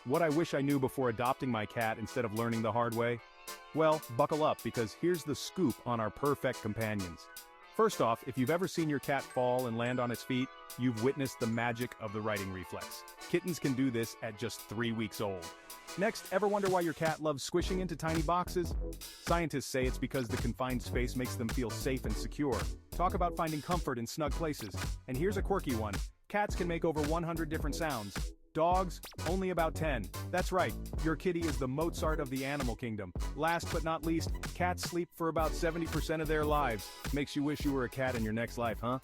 What I wish I knew before adopting my cat instead of learning the hard way? Well, buckle up because here's the scoop on our perfect companions. First off, if you've ever seen your cat fall and land on its feet, you've witnessed the magic of the righting reflex. Kittens can do this at just 3 weeks old. Next, ever wonder why your cat loves squishing into tiny boxes? Scientists say it's because the confined space makes them feel safe and secure. Talk about finding comfort in snug places. And here's a quirky one. Cats can make over 100 different sounds. Dogs, only about 10. That's right, your kitty is the Mozart of the animal kingdom. Last but not least, cats sleep for about 70% of their lives. Makes you wish you were a cat in your next life, huh?